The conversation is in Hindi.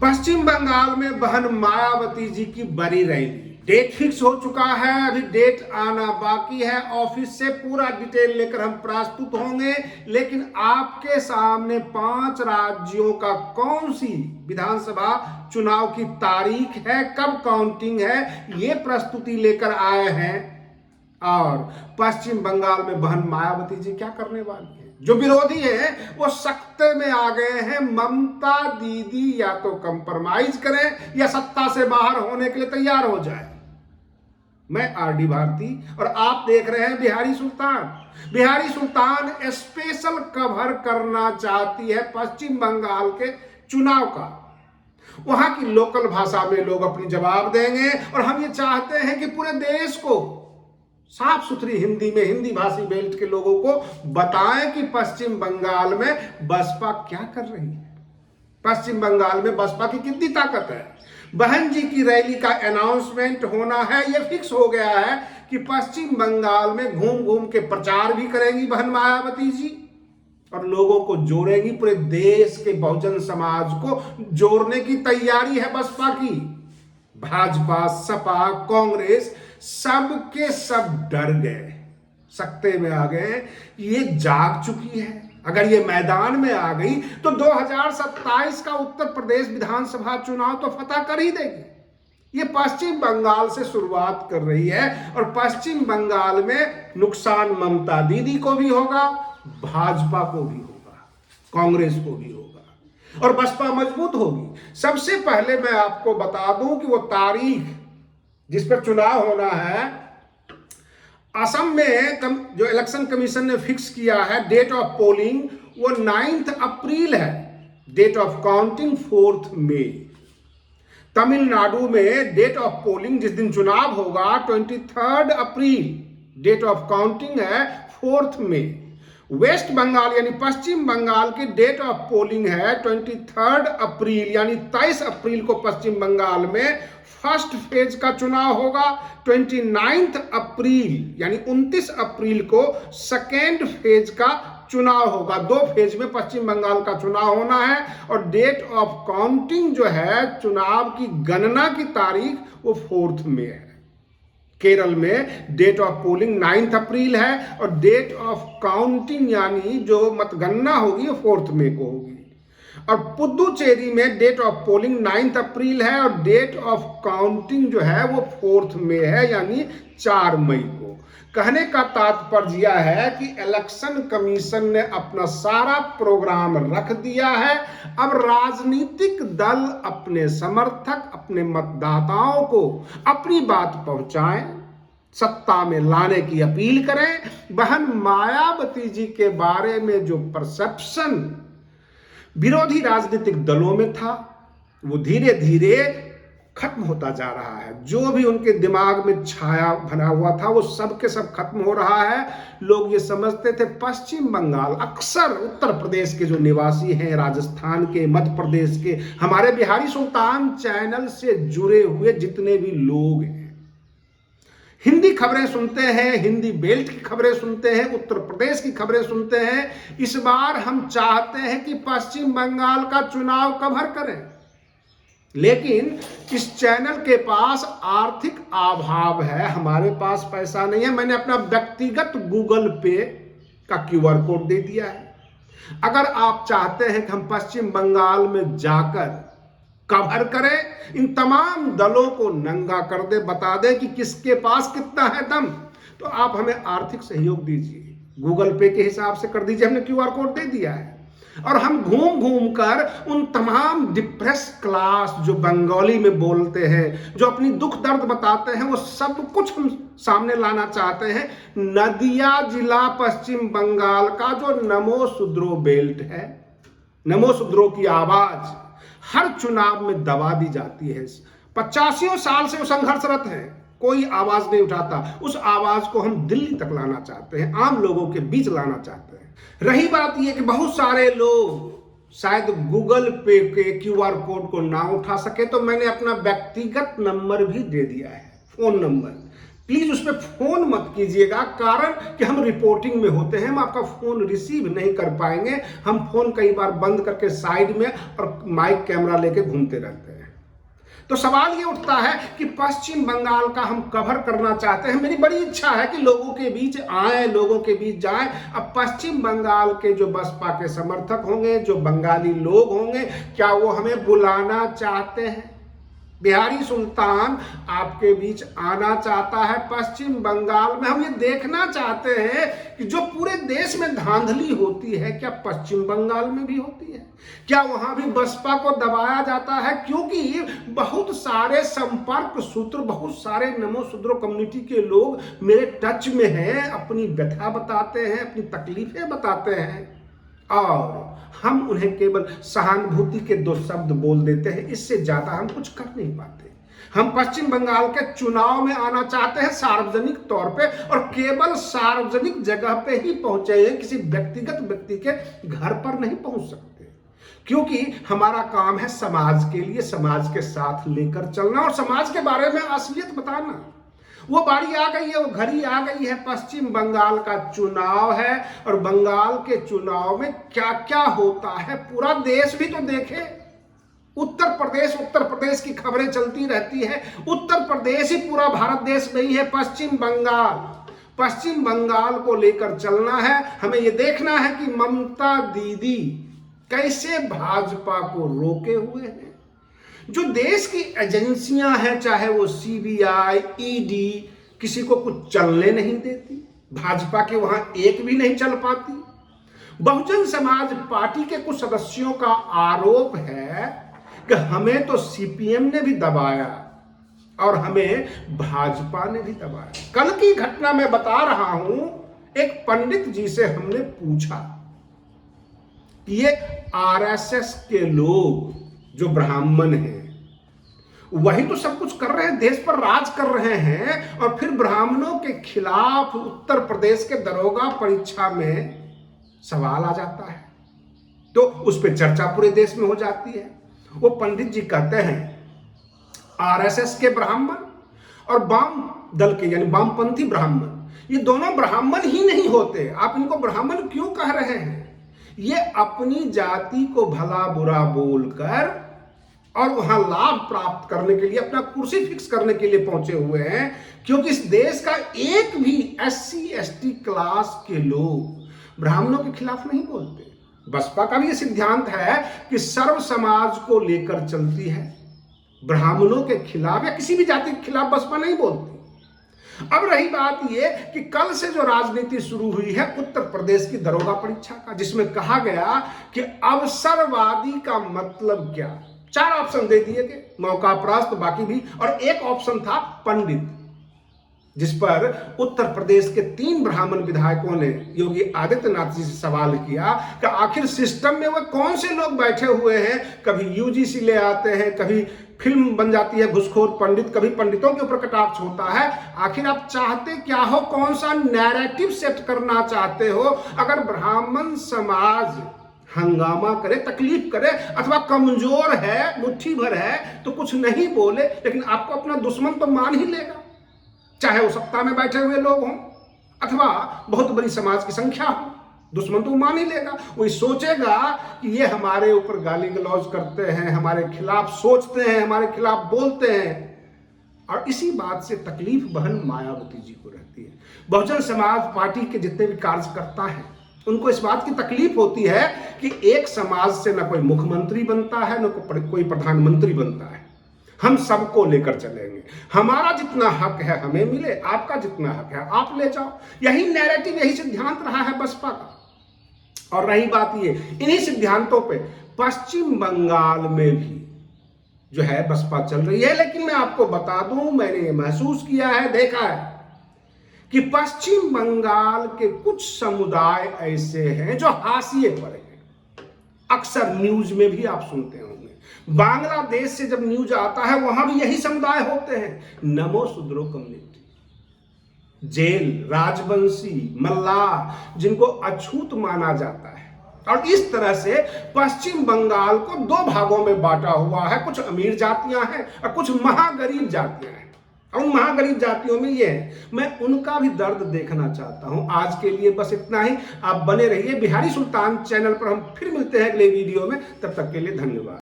पश्चिम बंगाल में बहन मायावती जी की बड़ी रैली, डेट फिक्स हो चुका है, अभी डेट आना बाकी है। ऑफिस से पूरा डिटेल लेकर हम प्रस्तुत होंगे, लेकिन आपके सामने 5 राज्यों का कौन सी विधानसभा चुनाव की तारीख है, कब काउंटिंग है, ये प्रस्तुति लेकर आए हैं। और पश्चिम बंगाल में बहन मायावती जी क्या करने वाली है। जो विरोधी हैं वो सख्ते में आ गए हैं। ममता दीदी या तो कंप्रोमाइज करें या सत्ता से बाहर होने के लिए तैयार हो जाए। मैं आरडी भारती और आप देख रहे हैं बिहारी सुल्तान। बिहारी सुल्तान स्पेशल कवर करना चाहती है पश्चिम बंगाल के चुनाव का। वहां की लोकल भाषा में लोग अपनी जवाब देंगे और हम ये चाहते हैं कि पूरे देश को साफ सुथरी हिंदी में, हिंदी भाषी बेल्ट के लोगों को बताएं कि पश्चिम बंगाल में बसपा क्या कर रही है, पश्चिम बंगाल में बसपा की कितनी ताकत है। बहन जी की रैली का अनाउंसमेंट होना है, यह फिक्स हो गया है कि पश्चिम बंगाल में घूम घूम के प्रचार भी करेंगी बहन मायावती जी और लोगों को जोड़ेगी। पूरे देश के बहुजन समाज को जोड़ने की तैयारी है बसपा की। भाजपा, सपा, कांग्रेस सब के सब डर गए, सख्ते में आ गए। ये जाग चुकी है। अगर ये मैदान में आ गई तो 2027 का उत्तर प्रदेश विधानसभा चुनाव तो फतह कर ही देगी। ये पश्चिम बंगाल से शुरुआत कर रही है और पश्चिम बंगाल में नुकसान ममता दीदी को भी होगा, भाजपा को भी होगा, कांग्रेस को भी होगा और बसपा मजबूत होगी। सबसे पहले मैं आपको बता दूं कि वो तारीख जिस पर चुनाव होना है, असम में जो इलेक्शन कमीशन ने फिक्स किया है डेट ऑफ पोलिंग, वो 9 अप्रैल है। डेट ऑफ काउंटिंग 4 मई। तमिलनाडु में डेट ऑफ पोलिंग जिस दिन चुनाव होगा 23 अप्रैल। डेट ऑफ काउंटिंग है 4 मई। वेस्ट बंगाल यानी पश्चिम बंगाल की डेट ऑफ पोलिंग है 23 अप्रैल, यानी 23 अप्रैल को पश्चिम बंगाल में फर्स्ट फेज का चुनाव होगा। 29 अप्रैल यानी 29 अप्रैल को सेकेंड फेज का चुनाव होगा। 2 फेज में पश्चिम बंगाल का चुनाव होना है और डेट ऑफ काउंटिंग जो है, चुनाव की गणना की तारीख, वो 4 मई है। केरल में डेट ऑफ पोलिंग 9 अप्रैल है और डेट ऑफ काउंटिंग यानी जो मतगणना होगी वो 4 मई को होगी। और पुदुचेरी में डेट ऑफ पोलिंग 9 अप्रैल है और डेट ऑफ काउंटिंग जो है वो 4 मई है, यानी 4 मई को। कहने का तात्पर्य यह है कि इलेक्शन कमीशन ने अपना सारा प्रोग्राम रख दिया है। अब राजनीतिक दल अपने समर्थक, अपने मतदाताओं को अपनी बात पहुंचाएं, सत्ता में लाने की अपील करें। बहन मायावती जी के बारे में जो परसेप्शन विरोधी राजनीतिक दलों में था, वो धीरे धीरे खत्म होता जा रहा है। जो भी उनके दिमाग में छाया बना हुआ था वो सब के सब खत्म हो रहा है। लोग ये समझते थे पश्चिम बंगाल, अक्सर उत्तर प्रदेश के जो निवासी हैं, राजस्थान के, मध्य प्रदेश के, हमारे बिहारी सुल्तान चैनल से जुड़े हुए जितने भी लोग हैं, हिंदी खबरें सुनते हैं, हिंदी बेल्ट की खबरें सुनते हैं, उत्तर प्रदेश की खबरें सुनते हैं। इस बार हम चाहते हैं कि पश्चिम बंगाल का चुनाव कवर करें, लेकिन इस चैनल के पास आर्थिक अभाव है, हमारे पास पैसा नहीं है। मैंने अपना व्यक्तिगत गूगल पे का QR कोड दे दिया है। अगर आप चाहते हैं कि हम पश्चिम बंगाल में जाकर कवर करें, इन तमाम दलों को नंगा कर दे, बता दे कि किसके पास कितना है दम, तो आप हमें आर्थिक सहयोग दीजिए। गूगल पे के हिसाब से कर दीजिए, हमने QR कोड दे दिया है। और हम घूम घूम कर उन तमाम डिप्रेस क्लास जो बंगाली में बोलते हैं, जो अपनी दुख दर्द बताते हैं, वो सब कुछ हम सामने लाना चाहते हैं। नदिया जिला पश्चिम बंगाल का जो नमो सुद्रो बेल्ट है, नमो सुद्रो की आवाज हर चुनाव में दबा दी जाती है। 85 साल से वो संघर्षरत है, कोई आवाज नहीं उठाता। उस आवाज को हम दिल्ली तक लाना चाहते हैं, आम लोगों के बीच लाना चाहते हैं। रही बात यह कि बहुत सारे लोग शायद गूगल पे के QR कोड को ना उठा सके, तो मैंने अपना व्यक्तिगत नंबर भी दे दिया है, फोन नंबर प्लीज उस पर फोन मत कीजिएगा, कारण कि हम रिपोर्टिंग में होते हैं, हम आपका फोन रिसीव नहीं कर पाएंगे। हम फोन कई बार बंद करके साइड में और माइक कैमरा लेके घूमते रहते हैं। तो सवाल ये उठता है कि पश्चिम बंगाल का हम कवर करना चाहते हैं। मेरी बड़ी इच्छा है कि लोगों के बीच आए, लोगों के बीच जाएं। अब पश्चिम बंगाल के जो बसपा के समर्थक होंगे, जो बंगाली लोग होंगे, क्या वो हमें बुलाना चाहते हैं? बिहारी सुल्तान आपके बीच आना चाहता है पश्चिम बंगाल में। हम ये देखना चाहते हैं कि जो पूरे देश में धांधली होती है, क्या पश्चिम बंगाल में भी होती है? क्या वहां भी बसपा को दबाया जाता है? क्योंकि बहुत सारे संपर्क सूत्र, बहुत सारे नमो शूद्रो कम्युनिटी के लोग मेरे टच में हैं, अपनी व्यथा बताते हैं, अपनी तकलीफें बताते हैं, और हम उन्हें केवल सहानुभूति के 2 शब्द बोल देते हैं। इससे ज्यादा हम कुछ कर नहीं पाते। हम पश्चिम बंगाल के चुनाव में आना चाहते हैं सार्वजनिक तौर पे, और केवल सार्वजनिक जगह पे ही पहुंचे हैं, किसी व्यक्तिगत व्यक्ति के घर पर नहीं पहुंच सकते। क्योंकि हमारा काम है समाज के लिए, समाज के साथ लेकर चलना और समाज के बारे में असलियत बताना। वो बारी आ गई है, वो घड़ी आ गई है। पश्चिम बंगाल का चुनाव है, और बंगाल के चुनाव में क्या क्या होता है पूरा देश भी तो देखे। उत्तर प्रदेश की खबरें चलती रहती है। उत्तर प्रदेश ही पूरा भारत देश नहीं है, पश्चिम बंगाल को लेकर चलना है। हमें ये देखना है कि ममता दीदी कैसे भाजपा को रोके हुए हैं। जो देश की एजेंसियां हैं, चाहे वो सीबीआई, ईडी, किसी को कुछ चलने नहीं देती। भाजपा के वहां एक भी नहीं चल पाती। बहुजन समाज पार्टी के कुछ सदस्यों का आरोप है कि हमें तो सीपीएम ने भी दबाया और हमें भाजपा ने भी दबाया। कल की घटना मैं बता रहा हूं। एक पंडित जी से हमने पूछा कि ये आरएसएस के लोग जो ब्राह्मण हैं, वही तो सब कुछ कर रहे हैं, देश पर राज कर रहे हैं, और फिर ब्राह्मणों के खिलाफ उत्तर प्रदेश के दरोगा परीक्षा में सवाल आ जाता है, तो उस पर चर्चा पूरे देश में हो जाती है। वो पंडित जी कहते हैं आरएसएस के ब्राह्मण और वाम दल के यानी वामपंथी ब्राह्मण, ये दोनों ब्राह्मण ही नहीं होते। आप इनको ब्राह्मण क्यों कह रहे हैं? ये अपनी जाति को भला बुरा बोलकर और वहां लाभ प्राप्त करने के लिए, अपना कुर्सी फिक्स करने के लिए पहुंचे हुए हैं। क्योंकि इस देश का एक भी एससी एसटी क्लास के लोग ब्राह्मणों के खिलाफ नहीं बोलते। बसपा का भी ये सिद्धांत है कि सर्व समाज को लेकर चलती है, ब्राह्मणों के खिलाफ या किसी भी जाति के खिलाफ बसपा नहीं बोलती। अब रही बात यह कि कल से जो राजनीति शुरू हुई है उत्तर प्रदेश की दरोगा परीक्षा का, जिसमें कहा गया कि अवसरवादी का मतलब क्या। 4 ऑप्शन दे दिए गए, मौकापरस्त, बाकी भी, और एक ऑप्शन था पंडित, जिस पर उत्तर प्रदेश के 3 ब्राह्मण विधायकों ने योगी आदित्यनाथ जी से सवाल किया कि आखिर सिस्टम में वो कौन से लोग बैठे हुए हैं। कभी यूजीसी ले आते हैं, कभी फिल्म बन जाती है घुसखोर पंडित, कभी पंडितों के ऊपर कटाक्ष होता है। आखिर आप चाहते क्या हो? कौन सा नैरेटिव सेट करना चाहते हो? अगर ब्राह्मण समाज हंगामा करे, तकलीफ करे, अथवा कमजोर है, मुट्ठी भर है, तो कुछ नहीं बोले, लेकिन आपको अपना दुश्मन तो मान ही लेगा, चाहे वो सत्ता में बैठे हुए लोग हों अथवा बहुत बड़ी समाज की संख्या हो, दुश्मन तो मान ही लेगा। वो सोचेगा कि ये हमारे ऊपर गाली गलौज करते हैं, हमारे खिलाफ सोचते हैं, हमारे खिलाफ बोलते हैं। और इसी बात से तकलीफ बहन मायावती जी को रहती है। बहुजन समाज पार्टी के जितने भी कार्यकर्ता हैं, उनको इस बात की तकलीफ होती है कि एक समाज से न कोई मुख्यमंत्री बनता है, न कोई प्रधानमंत्री बनता है। हम सबको लेकर चलेंगे, हमारा जितना हक है हमें मिले, आपका जितना हक है आप ले जाओ। यही नैरेटिव, यही सिद्धांत रहा है बसपा का। और रही बात ये, इन्हीं सिद्धांतों पे पश्चिम बंगाल में भी जो है बसपा चल रही है। लेकिन मैं आपको बता दूं, मैंने ये महसूस किया है, देखा है कि पश्चिम बंगाल के कुछ समुदाय ऐसे हैं जो हाशिए पर हैं। अक्सर न्यूज में भी आप सुनते होंगे, बांग्लादेश से जब न्यूज आता है वहां भी यही समुदाय होते हैं, नमो शूद्रो कम्युनिटी, जेल, राजवंशी, मल्लाह, जिनको अछूत माना जाता है। और इस तरह से पश्चिम बंगाल को 2 भागों में बांटा हुआ है। कुछ अमीर जातियां हैं और कुछ महागरीब जातियां हैं। और महागरीब जातियों में ये है, मैं उनका भी दर्द देखना चाहता हूं। आज के लिए बस इतना ही। आप बने रहिए बिहारी सुल्तान चैनल पर। हम फिर मिलते हैं अगले वीडियो में, तब तक के लिए धन्यवाद।